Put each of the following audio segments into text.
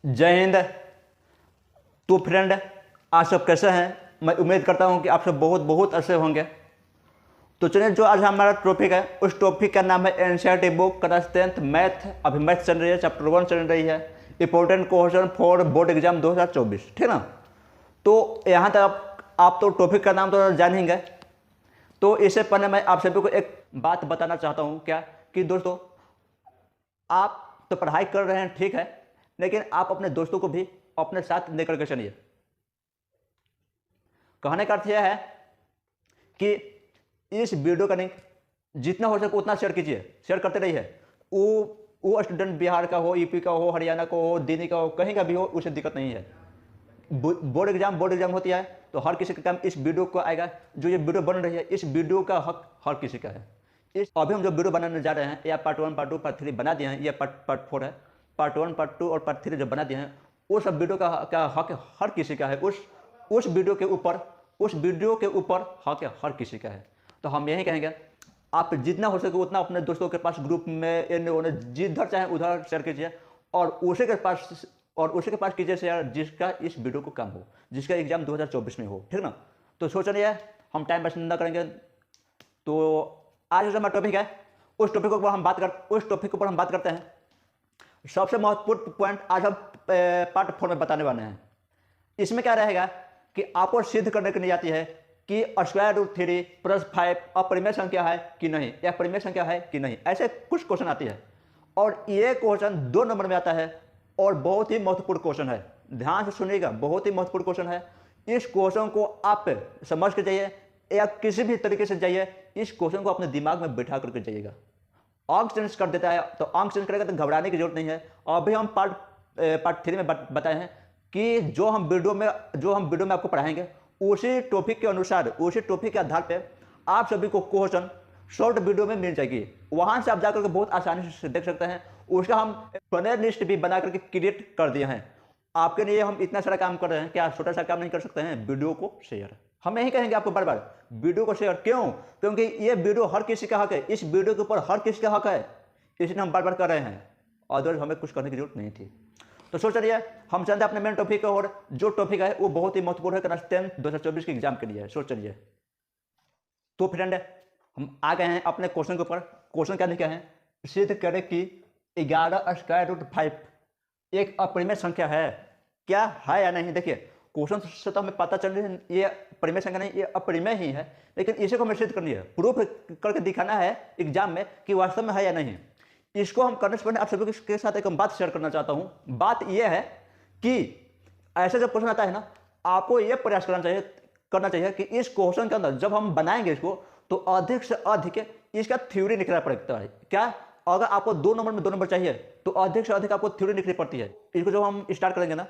जय हिंद। तो फ्रेंड, आप सब कैसे हैं? मैं उम्मीद करता हूं कि आप सब बहुत बहुत अच्छे होंगे। तो चलिए, जो आज हमारा टॉपिक है उस टॉपिक का नाम है NCERT book class 10th math. अभी मैथ चल रही है, चैप्टर 1 चल रही है, important question for board exam 2024, ठीक ना। तो यहाँ तक आप तो टॉपिक का नाम तो जान ही गए। तो इससे पहले मैं आप सभी को एक बात बताना चाहता हूँ, क्या कि दोस्तों, आप तो पढ़ाई कर रहे हैं, ठीक है, लेकिन आप अपने दोस्तों को भी अपने साथ लेकर के चलिए। कहने का अर्थ यह है कि इस वीडियो का लिंक जितना हो सके उतना शेयर कीजिए, शेयर करते रहिए। वो स्टूडेंट बिहार का हो, यूपी का हो, हरियाणा का हो, दिल्ली का हो, कहीं का भी हो, उसे दिक्कत नहीं है। बोर्ड एग्जाम होती है तो हर किसी का काम इस वीडियो को आएगा। जो ये वीडियो बन रही है, इस वीडियो का हक हर किसी का है। इस अभी हम जो वीडियो बनाने जा रहे हैं, या पार्ट 1, पार्ट 2, पार्ट 3 बना दिए हैं, या पार्ट 4 है। पार्ट 1, पार्ट 2 और पार्ट 3 जो बना दिए हैं, वो सब वीडियो का हक हर किसी का है। उस वीडियो के ऊपर हक हर किसी का है। तो हम यही कहेंगे, आप जितना हो सके उतना अपने दोस्तों के पास ग्रुप में जिधर चाहे उधर शेयर कीजिए, और उसी के पास कीजिए शेयर जिसका इस वीडियो को काम हो, जिसका एग्जाम 2024 में हो, ठीक ना। तो सोचिए, हम टाइम वेस्ट न करेंगे। तो आज जो हमारा टॉपिक है, उस टॉपिक के ऊपर हम बात करते हैं। सबसे महत्वपूर्ण पॉइंट आज हम पार्ट 4 में बताने वाले हैं। इसमें क्या रहेगा कि आपको सिद्ध करने के लिए आती है कि स्क्वायर रूट 3 प्लस 5 अपरिमेय संख्या है कि नहीं, या परिमेय संख्या है कि नहीं। ऐसे कुछ क्वेश्चन आती है, और ये क्वेश्चन 2 नंबर में आता है, और बहुत ही महत्वपूर्ण क्वेश्चन है। ध्यान से सुनिएगा, बहुत ही महत्वपूर्ण क्वेश्चन है। इस क्वेश्चन को आप समझ के जाइए, या किसी भी तरीके से जाइए, इस क्वेश्चन को अपने दिमाग में बिठा करके जाइएगा। अंक चेंज कर देता है तो अंक चेंज करेगा, तो घबराने की जरूरत नहीं है। अभी हम पार्ट 3 में बताए हैं कि जो हम वीडियो में आपको पढ़ाएंगे, उसी टॉपिक के अनुसार, उसी टॉपिक के आधार पे आप सभी को क्वेश्चन शॉर्ट वीडियो में मिल जाएगी। वहां से आप जाकर के बहुत आसानी से देख सकते हैं। उसका हम प्लेलिस्ट लिस्ट भी बना करके क्रिएट कर दिए हैं। आपके लिए हम इतना सारा काम कर रहे हैं, क्या छोटा सा काम नहीं कर सकते हैं? वीडियो को शेयर। हम यही कहेंगे आपको बार बार, वीडियो को शेयर। क्यों? क्योंकि ये वीडियो हर किसी का हक है, इस वीडियो के ऊपर हर किसी का हक है, इसलिए हम बार बार कर रहे हैं। अदरवाइज हमें कुछ करने की जरूरत नहीं थी। तो सोच रही है, हम चलते हैं अपने मेन टॉपिक का, और जो टॉपिक है वो बहुत ही महत्वपूर्ण है क्लास 10 2024 के एग्जाम के लिए। सोच चलिए, तो फ्रेंड, हम आ गए हैं अपने क्वेश्चन के ऊपर। क्वेश्चन क्या लिखा है? सिद्ध करें कि 11 स्क्वायर रूट 5 एक अपरिमेय संख्या है। क्या है या नहीं? देखिए, क्वेश्चन से तो हमें पता चल रही है ये परिमेय संख्या नहीं, ये अपरिमेय ही है, लेकिन इसे को हमें सिद्ध करनी है, प्रूफ करके दिखाना है एग्जाम में कि वास्तव में है या नहीं। इसको हम करने से पहले आप सभी के साथ एक बात शेयर करना चाहता हूं। बात यह है कि ऐसा जब क्वेश्चन आता है ना, आपको यह प्रयास करना चाहिए कि इस क्वेश्चन के अंदर जब हम बनाएंगे इसको, तो अधिक से अधिक इसका थ्योरी लिखना पड़ता है। क्या? अगर आपको 2 नंबर में 2 नंबर चाहिए, तो अधिक से अधिक आपको थ्योरी लिखनी पड़ती है। इसको जब हम स्टार्ट करेंगे ना,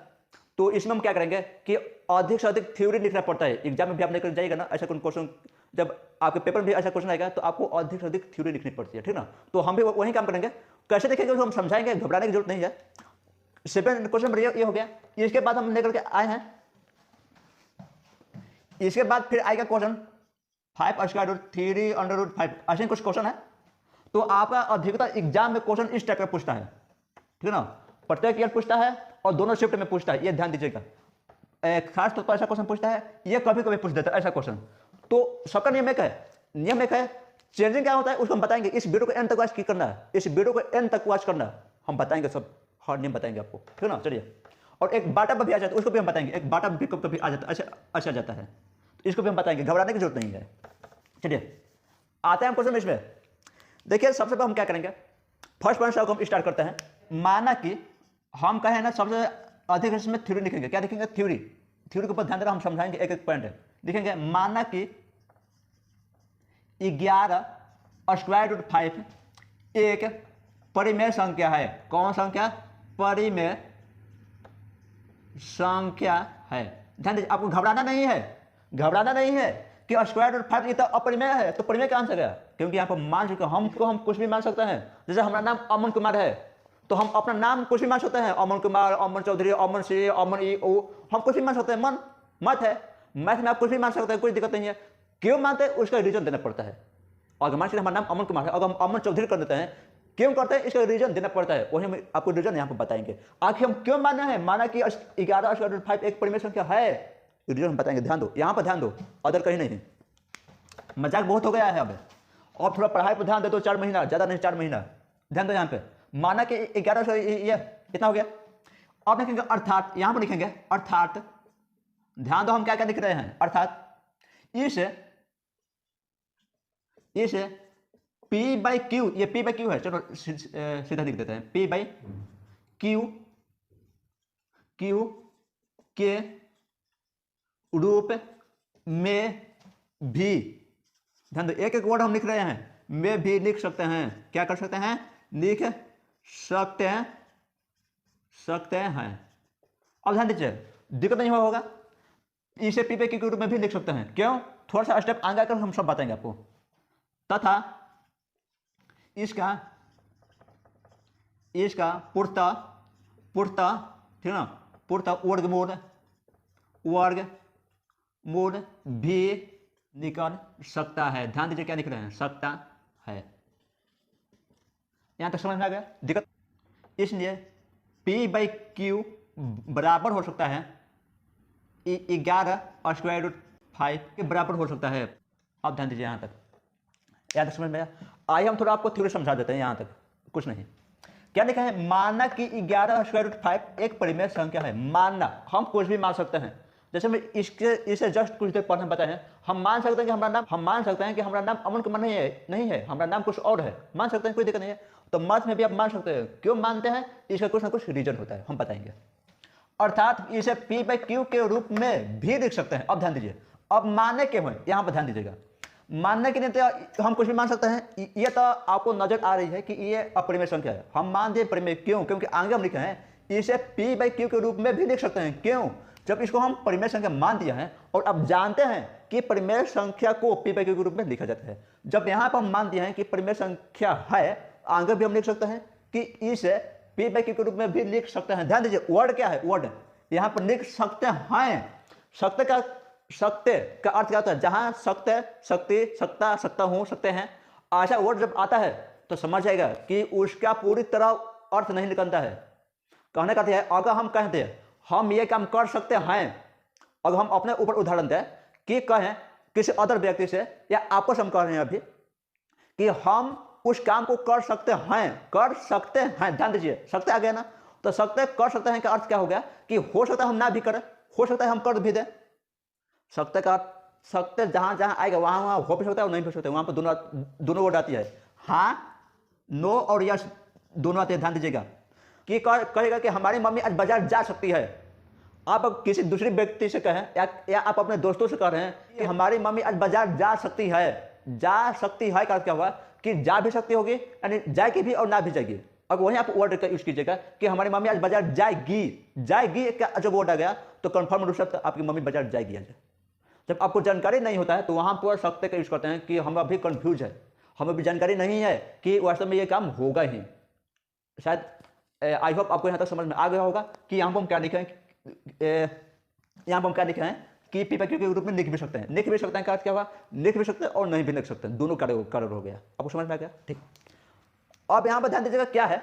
तो इसमें हम क्या करेंगे कि अधिक से अधिक थ्योरी लिखना पड़ता है। एग्जाम में भी आप लेकर जाइएगा ना, ऐसा कोई क्वेश्चन, जब आपके पेपर में भी ऐसा क्वेश्चन आएगा, तो आपको अधिक से अधिक थ्योरी लिखनी पड़ती है, ठीक ना। तो हम भी वही काम करेंगे। कैसे देखेंगे उसको हम समझाएंगे, घबराने की जरूरत नहीं है। सेकंड क्वेश्चन नंबर ये हो गया। इसके बाद हम लेकर के आए हैं, इसके बाद फिर आएगा question 5 square root 3 under root 5। ऐसे कुछ क्वेश्चन है। तो आपका अधिकतर एग्जाम में क्वेश्चन इस टाइप का पूछता है, ठीक है ना। प्रत्येक ईयर पूछता है और दोनों शिफ्ट में पूछता है, ये ध्यान दीजिएगा। खास तौर पर ऐसा क्वेश्चन पूछता है, ये कभी कभी पूछ देता है ऐसा क्वेश्चन। तो सबका नियम एक है। चेंजिंग क्या होता है उसको हम बताएंगे। इस वीडियो को एंड तक वॉच करना है, इस वीडियो को एंड तक वॉच करना है। हम बताएंगे सब, हर नियम बताएंगे आपको, ठीक है ना। चलिए, और एक बाटा भी आ जाता है, उसको भी हम बताएंगे। एक बाटा भी कभी आ जाता है, अच्छा जाता है, तो इसको भी हम बताएंगे, घबराने की जरूरत नहीं है। चलिए, आते हैं हम क्वेश्चन इसमें। देखिए, सबसे पहले हम क्या करेंगे, फर्स्ट पॉइंट से हम स्टार्ट करते हैं। माना कि हम कहें ना, सबसे अधिक इसमें थ्योरी लिखेंगे। क्या लिखेंगे? थ्योरी के ऊपर ध्यान देना, हम समझाएंगे एक एक पॉइंट है। लिखेंगे, माना कि 11 स्क्वायर रूट 5 एक परिमेय संख्या है। कौन संख्या? परिमेय संख्या है। ध्यान दीजिए, आपको घबराना नहीं है कि स्क्वायर रूट 5 ये तो अपरिमेय है, तो परिमेय का आंसर है। क्योंकि यहाँ पर मान चुके हम कुछ भी मान सकते हैं। जैसे हमारा नाम अमन कुमार है, तो हम अपना नाम कुछ भी मान सकते हैं। अमन कुमार, अमन चौधरी, अमन श्री, अमन हम कुछ भी मान सकते हैं। मन मत है, मैथ में आप कुछ भी मान सकते हैं, कोई दिक्कत नहीं है। क्यों मानते हैं उसका रीजन देना पड़ता है। अगर मान लीजिए हमारा नाम अमन कुमार है, अगर हम अमन चौधरी कर देते हैं, क्यों करते हैं इसका रीजन देना पड़ता है, वही हम आपको रीजन यहाँ पर बताएंगे। आखिर हम क्यों माना है, माना कि 11/5 एक परिमेय संख्या है, रीजन हम बताएंगे। ध्यान दो, यहाँ पर ध्यान दो, अदर कहीं नहीं। मजाक बहुत हो गया है अब, और थोड़ा पढ़ाई पर ध्यान दे तो 4 महीना, ज़्यादा नहीं 4 महीना। ध्यान दो यहाँ पे, माना कि 11 ये कितना हो गया। अब लिखेंगे अर्थात, यहाँ पर लिखेंगे अर्थात, ध्यान दो हम क्या क्या लिख रहे हैं, अर्थात इस P/Q, ये P/Q है, चलो सीधा लिख देते हैं, P/Q के रूप में भी, ध्यान दो एक एक वर्ड हम लिख रहे हैं, में भी लिख सकते हैं। क्या कर सकते हैं, लिख सकते हैं। अब ध्यान दीजिए, दिक्कत नहीं होगा, इसे P/Q के रूप में भी लिख सकते हैं। क्यों, थोड़ा सा स्टेप आगे आकर हम सब बताएंगे आपको। तथा इसका पूर्णतः ठीक है ना, पूर्णतः वर्गमूल भी निकल सकता है। ध्यान दीजिए क्या लिख रहे हैं, सकता है। यहां तक समझ में आ गया दिक्कत। इसलिए P/Q बराबर हो सकता है 11/5 के बराबर हो सकता है। अब ध्यान दीजिए यहां तक समझ में आया। आइए हम थोड़ा आपको थ्योरी समझा देते हैं। यहां तक कुछ नहीं, क्या लिखा है, मानना कि 11/5 एक परिमेय संख्या है। मानना, हम कुछ भी मान सकते हैं। जैसे मैं इसे जस्ट कुछ देर पहले बताए हैं, हम मान सकते हैं कि हमारा नाम अमन कुमार नहीं है, हमारा नाम कुछ और है, मान सकते हैं, कोई दिक्कत नहीं है। तो मैथ में भी आप मान सकते हैं। क्यों मानते हैं, इसका कुछ ना कुछ रीजन होता है, हम बताएंगे। अर्थात इसे P/Q के रूप में भी लिख सकते हैं। अब ध्यान दीजिए, अब मानने के हुए, यहां पर ध्यान दीजिएगा, मानने के लिए तो हम कुछ भी मान सकते हैं। ये तो आपको नजर आ रही है कि ये अपरिमेय संख्या है, हम मान दिए परिमेय। क्यों, क्योंकि आगे हम लिखे हैं इसे P/Q के रूप में भी लिख सकते हैं। क्यों, जब इसको हम परिमेय संख्या मान दिया है और अब जानते हैं कि परिमेय संख्या को P/Q के रूप में लिखा जाता है, जब यहां पर हम मान दिया है कि परिमेय संख्या है, आगे भी हम लिख सकते हैं कि इसे P/Q के रूप में भी लिख सकते हैं। ध्यान दीजिए, वर्ड क्या है, वर्ड यहां पर लिख सकते हैं। सकते का अर्थ क्या होता है, जहां सकते, शक्ति, सकता, सकता हूं, सकते हैं, ऐसा वर्ड जब आता है तो समझ जाएगा कि उसका पूरी तरह अर्थ नहीं निकलता है। कहने का है, अगर हम कहते हैं हम ये काम कर सकते हैं, अगर हम अपने ऊपर उदाहरण दें कि कहें किसी अदर व्यक्ति से, या आपको हम कह रहे हैं अभी कि हम उस काम को कर सकते हैं। ध्यान दीजिए, सकते आ गया ना, तो सकते कर सकते हैं का अर्थ क्या हो गया कि हो सकता है हम ना भी करें, हो सकता है हम कर भी दें। सकते का सकते जहां आएगा वहां हो भी सकता है और नहीं भी सकता है, वहां पर दोनों वर्ड आती है। हाँ, नो और यस दोनों आते हैं। ध्यान दीजिएगा कि कहेगा कि हमारी मम्मी आज बाजार जा सकती है। आप किसी दूसरे व्यक्ति से कहें या आप अपने दोस्तों से कह रहे हैं कि हमारी मम्मी आज बाजार जा सकती है। जा सकती है का क्या हुआ कि जा भी सकती होगी, यानी जाएगी भी और ना भी जाएगी। अब वहीं आप वर्ड का यूज कीजिएगा कि हमारी मम्मी आज बाजार जाएगी का जब वर्ड आ गया तो कंफर्म रूप से आपकी मम्मी बाजार जाएगी आज। जब आपको जानकारी नहीं होता है तो वहां पर सकते का यूज करते हैं कि हम अभी कंफ्यूज है, हमें भी जानकारी नहीं है कि वास्तव में ये काम होगा ही। शायद आई होप आपको यहाँ तक समझ में आ गया होगा कि यहाँ पर हम क्या लिखे हैं, कि P/Q के रूप में लिख भी सकते हैं। लिख भी सकते हैं का अर्थ क्या हुआ, लिख भी सकते हैं और नहीं भी लिख सकते हैं, दोनों कार्य हो गया। आपको समझ में आ गया, ठीक। अब यहाँ पर ध्यान दीजिएगा क्या है,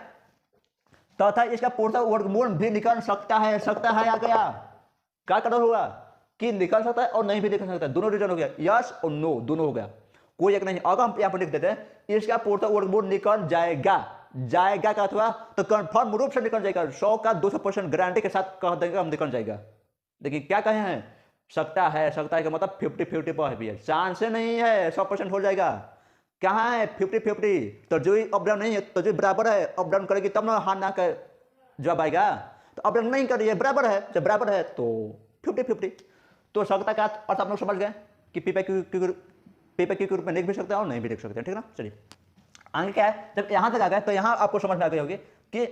तथा इसका पूर्णतः वर्गमूल भी निकल सकता है। आ गया, क्या कार्य होगा कि निकल सकता है और नहीं भी निकल सकता है, दोनों रीजन हो गया, यस और नो दोनों हो गया, कोई एक नहीं। अगर हम यहाँ पर लिख देते हैं इसका पूर्णतः वर्गमूल निकल जाएगा का हुआ तो कंफर्म रूप से निकल जाएगा, 100 का 200% गारंटी के साथ कह देंगे हम निकल जाएगा। देखिए क्या कहे हैं, सकता है का मतलब 50-50 पर है, चांस से नहीं है 100% हो जाएगा। कहाँ है 50-50, तो जो अप डाउन नहीं है, तो जो बराबर है अप डाउन करेगी तब ना हाँ ना कर जवाब आएगा। तो अप डाउन नहीं कर रही है, बराबर है, जब बराबर है तो 50-50। तो सकता का अर्थ आप लोग समझ गए कि P/Q के रूप में लिख भी सकते हैं और नहीं भी लिख सकते हैं, ठीक ना। चलिए आगे क्या है, जब यहां तक आ गए तो यहां आपको समझ में आ गई होगी कि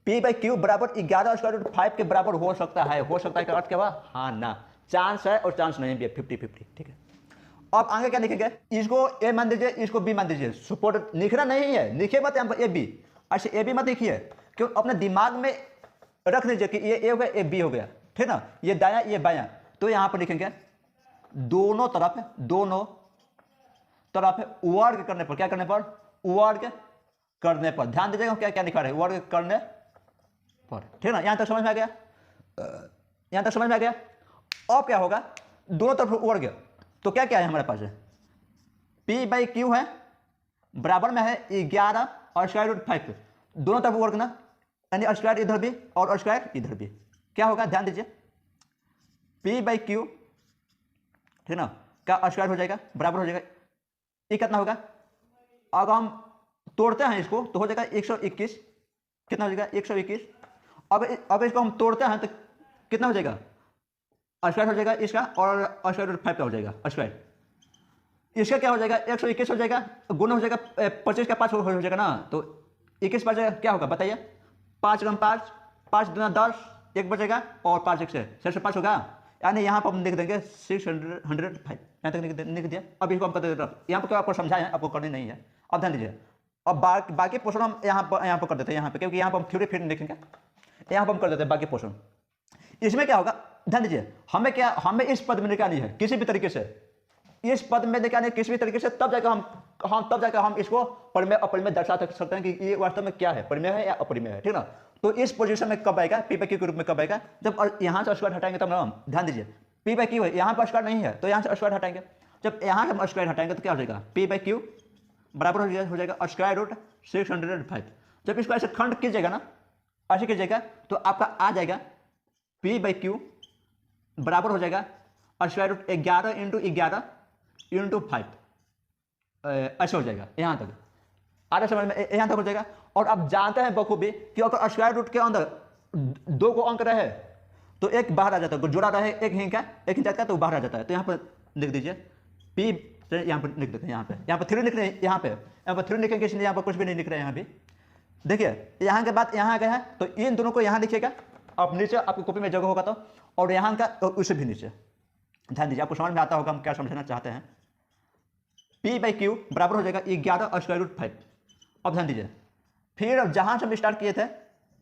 P/Q बराबर 11/5 के बराबर हो सकता है। का अर्थ क्या हुआ, हाँ ना, चांस है और चांस नहीं भी है, 50-50, ठीक है। अब आगे क्या लिखेंगे, इसको ए मान दीजिए, इसको बी मान दीजिए। सपोर्ट लिखना नहीं है, लिखे मत यहाँ पर ए बी, अच्छा ए बी मत लिखिए, क्यों, अपने दिमाग में रख लीजिए कि ये ए हो गया, ए बी हो गया, ठीक ना, ये दाया ये बाया। तो यहां पर लिखेंगे दोनों तरफ वर्ग करने पर, क्या करने पर, वर्ग करने पर। ध्यान दीजिएगा क्या क्या लिखा है, वर्ग करने पर। ठीक ना, यहां तक समझ में आ गया, यहां तक समझ में आ गया। अब क्या होगा, दोनों तरफ वर्ग, तो क्या क्या है हमारे पास, P बाई क्यू है, बराबर में है 11 और स्क्वायर रूट 5, दोनों तरफ वर्ग ना, यानी स्क्वायर इधर भी और स्क्वायर इधर भी। क्या होगा, ध्यान दीजिए, P बाई क्यू, ठीक ना, का स्क्वायर हो जाएगा, बराबर हो जाएगा, ये कितना होगा, अगर हम तोड़ते हैं इसको तो हो जाएगा 121, कितना हो जाएगा 121। अब इसको हम तोड़ते हैं तो कितना हो जाएगा, स्क्वायर हो जाएगा इसका, और स्क्वायर रूट 5 का हो जाएगा स्क्वायर, इसका क्या हो जाएगा 121 हो जाएगा, गुना हो जाएगा 25 का 5 हो जाएगा ना, तो 21 बचेगा, क्या होगा बताइए, 5 गुना 5, 5 गुना 10, 1 बचेगा, और 5 1 से 605 होगा, यानी यहाँ पर हम लिख देंगे 605, यहाँ तक लिख दिया। अब इसको हम कर देते, यहाँ पर तो आपको समझाया है, आपको करनी नहीं है। अब ध्यान दीजिए, अब बाकी पोर्शन हम यहाँ पर कर देते हैं, यहाँ पे, क्योंकि यहाँ पर हम थ्योरी फिर लिखेंगे, यहाँ पर हम कर देते हैं बाकी पोर्शन। इसमें क्या होगा, ध्यान दीजिए, हमें इस पद में निकालनी है किसी भी तरीके से, इस पद में निकालने किसी भी तरीके से, तब जाकर हम इसको परिमेय अपरिमेय दर्शा सकते हैं कि ये वास्तव में क्या है, परिमेय है या अपरिमेय है, ठीक ना। तो इस पोजीशन में कब आएगा, P बाई क्यू के रूप में कब आएगा, जब यहाँ से स्क्वायर हटाएंगे तब ना। ध्यान दीजिए, P बाई क्यू है, यहाँ पर स्क्वायर नहीं है तो यहाँ से स्क्वायर हटाएंगे, जब यहाँ से हम स्क्वायर हटाएंगे तो क्या हो जाएगा, P बाई क्यू बराबर हो जाएगा स्क्वायर रूट 605। जब इसको ऐसे खंड कीजिएगा ना, ऐसे कीजिएगा तो आपका आ जाएगा P बाई क्यू बराबर हो जाएगा स्क्वायर रूट 11 इंटू 11 इंटू 5, ऐसे हो जाएगा, यहाँ तक आधा समझ में, यहाँ तक हो जाएगा। और आप जानते हैं बखूबी कि अगर स्क्वायर रूट के अंदर 2 को अंक रहे तो एक बाहर आ जाता है, जोड़ा रहे एक हिंग का तो बाहर आ जाता है। तो यहाँ पर लिख दीजिए P, यहाँ पर लिख देते हैं, यहाँ पर 3 लिख रहे हैं, यहाँ पर 3 लिखेंगे, इसलिए यहाँ पर कुछ भी नहीं लिख रहे हैं। यहाँ भी देखिए, यहाँ के बाद यहाँ आ गया है तो इन दोनों को यहाँ लिखिएगा, अब नीचे आपकी कॉपी में जगह होगा तो, और यहाँ का और उससे भी नीचे। ध्यान दीजिए, आपको समझ में आता होगा हम क्या समझाना चाहते हैं। P बाई क्यू बराबर हो जाएगा 11 स्क्वायर रूट 5। अब ध्यान दीजिए, फिर अब जहाँ से हम स्टार्ट किए थे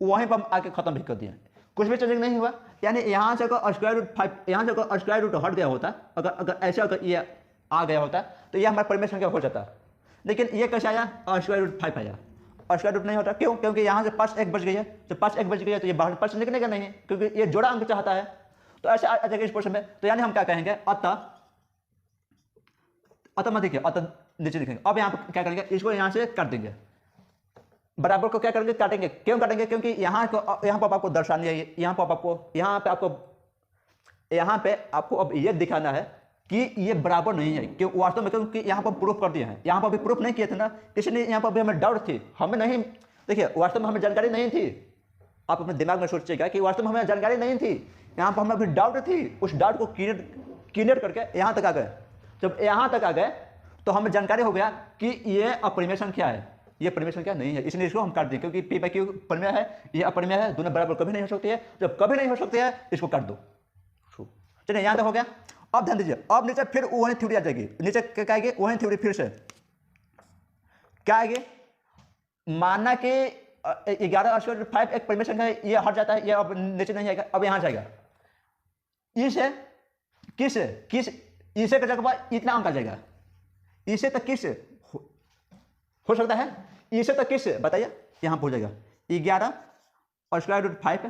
वहीं पर हम आके खत्म भी कर दिए, कुछ भी चेंजिंग नहीं हुआ। यानी यहाँ से अगर स्क्वायर रूट 5, यहाँ से अगर स्क्वायर रूट हट गया होता, अगर ऐसे अगर ये आ गया होता तो ये हमारा परिमेय संख्या हो जाता, लेकिन ये कैसे आया, स्क्वायर रूट 5 आया, स्क्वायर रूट नहीं होता। क्यों, क्योंकि यहाँ से 5 1 बच गई है, जब 5 1 बच गई है तो ये बाहर 5 निकलेगा नहीं है, क्योंकि ये जोड़ा अंक चाहता है, तो ऐसे आ जाएगा इस पोर्शन में। तो यानी हम क्या कहेंगे, अतः मत देखिए, अतः नीचे लिखेंगे। अब यहाँ पर क्या करेंगे, इसको यहाँ से काट देंगे, बराबर को क्या करेंगे, काटेंगे। क्यों काटेंगे, क्योंकि यहाँ पर आपको दर्शानी है, यहाँ पे आपको अब ये दिखाना है कि ये बराबर नहीं है, क्यों वास्तव में, क्योंकि यहाँ पर प्रूफ कर दिए हैं, यहाँ पर भी प्रूफ नहीं किए थे ना, इसलिए यहाँ पर भी हमें डाउट थी, हमें नहीं, देखिए वास्तव में हमें जानकारी नहीं थी। आप अपने दिमाग में सोचिएगा कि वास्तव में हमें जानकारी नहीं थी, यहाँ पर हमें अभी डाउट थी, उस डाउट को क्लियर करके यहाँ तक आ गए। जब यहाँ तक आ गए तो हमें जानकारी हो गया कि ये अपरिमेय संख्या है, ये परिमेय संख्या नहीं है, इसलिए इसको हम काट दें, क्योंकि P बाई क्यू परिमेय है, ये अपरिमेय है, दोनों बराबर कभी नहीं हो सकती है। जब कभी नहीं हो सकती है इसको काट दो। चलिए, यहाँ तक हो गया। अब ध्यान दीजिए, अब नीचे फिर वही थ्योरी आ जाएगी, नीचे क्या आएगी, वही थ्योरी फिर से क्या आएगी, मानना कि 11 स्क्वायर रूट 5 एक परिमेय संख्या है, ये हट जाता है, ये अब नीचे नहीं आएगा, अब यहाँ जाएगा, इसे का जगह इतना अंक आ जाएगा, इसे तक किस हो सकता है, इसे तक किस बताइए, यहां पर हो जाएगा 11 और स्क्वायर रूट 5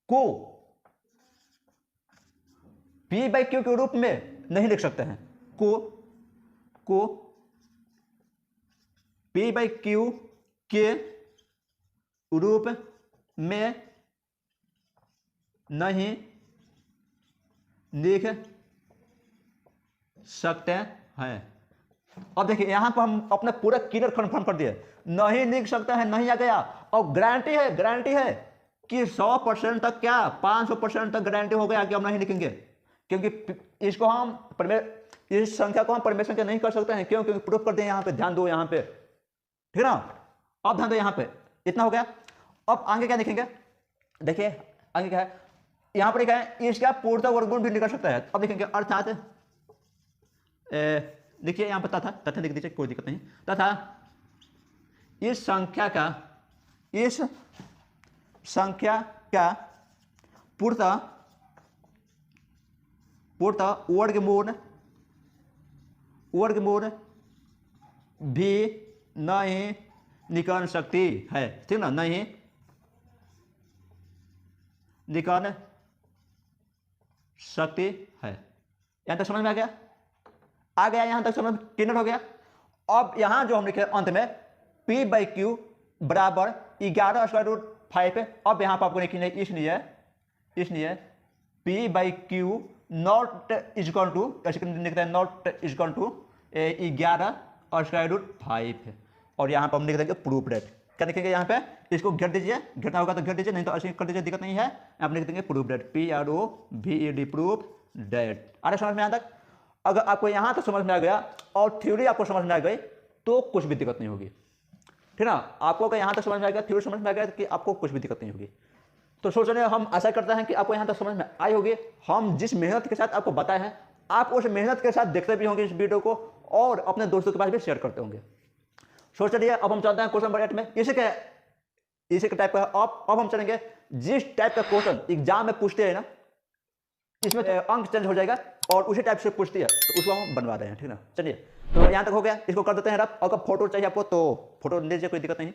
को P बाई क्यू के रूप में नहीं लिख सकते हैं, को P बाई क्यू के रूप में नहीं लिख सकते हैं। अब देखिए, यहां पर हम अपना पूरा क्लियर कन्फर्म कर दिए, नहीं लिख सकते हैं, नहीं आ गया, और गारंटी है कि 100% तक क्या 500% तक गारंटी हो गया कि हम नहीं लिखेंगे, क्योंकि इसको हम इस संख्या को हम परिमेय संख्या नहीं कर सकते हैं। क्यों, क्योंकि प्रूफ कर दिए। यहाँ पे ध्यान दो, यहाँ पे ठीक ना, अब ध्यान दो, यहाँ पे इतना हो गया। अब आगे क्या लिखेंगे, देखिए आगे क्या है, यहाँ पर क्या है, इसका पूर्णतः वर्गमूल भी निकल सकता है। अब लिखेंगे अर्थात, देखिए यहाँ पर तथा लिख दीजिए, कोई दिक्कत नहीं, तथा इस संख्या का पूर्णतः वर्गमूल भी नहीं निकल सकती है, ठीक ना, नहीं निकल सकती है। यहां तक समझ में आ गया यहां तक समझ क्लियर हो गया। अब यहां जो हम लिखे अंत में P/Q बराबर 11√5 है। अब यहां पर आपको लिखना है इसलिए P/Q नॉट इजकल टू, ऐसे लिखते हैं नॉट इजकल टू 11√5 है। और यहां पर हम लिख देंगे प्रूफ डेट। क्या लिखेंगे यहाँ पे, इसको घेर दीजिए, घेरना होगा तो घेर दीजिए, नहीं तो ऐसे कर दीजिए, दिक्कत नहीं है। आप लिख देंगे proof date, PROVED proof date. आ रहा समझ में यहाँ तक? अगर आपको यहाँ तक समझ में आ गया और थ्योरी आपको समझ में आ गई तो कुछ भी दिक्कत नहीं होगी, ठीक ना। आपको अगर यहाँ तक समझ में आ गया, थ्योरी समझ में आ गया कि आपको कुछ भी दिक्कत नहीं होगी। तो सोचने हम आशा करते हैं कि आपको यहाँ तक समझ में आई होगी। हम जिस मेहनत के साथ आपको बताए हैं, आप उस मेहनत के साथ देखते भी होंगे इस वीडियो को और अपने दोस्तों के पास भी शेयर करते होंगे। सोच चलिए अब हम चलते हैं क्वेश्चन नंबर 8 में। इसी के टाइप का अब हम चलेंगे जिस टाइप का क्वेश्चन एग्जाम में पूछते हैं ना, इसमें अंक चेंज हो जाएगा और उसी टाइप से पूछती है, तो उसको हम बनवा रहे हैं, ठीक ना। चलिए तो यहाँ तक हो गया, इसको कर देते हैं रफ। अगर फोटो चाहिए आपको तो फोटो ले लीजिए, कोई दिक्कत नहीं।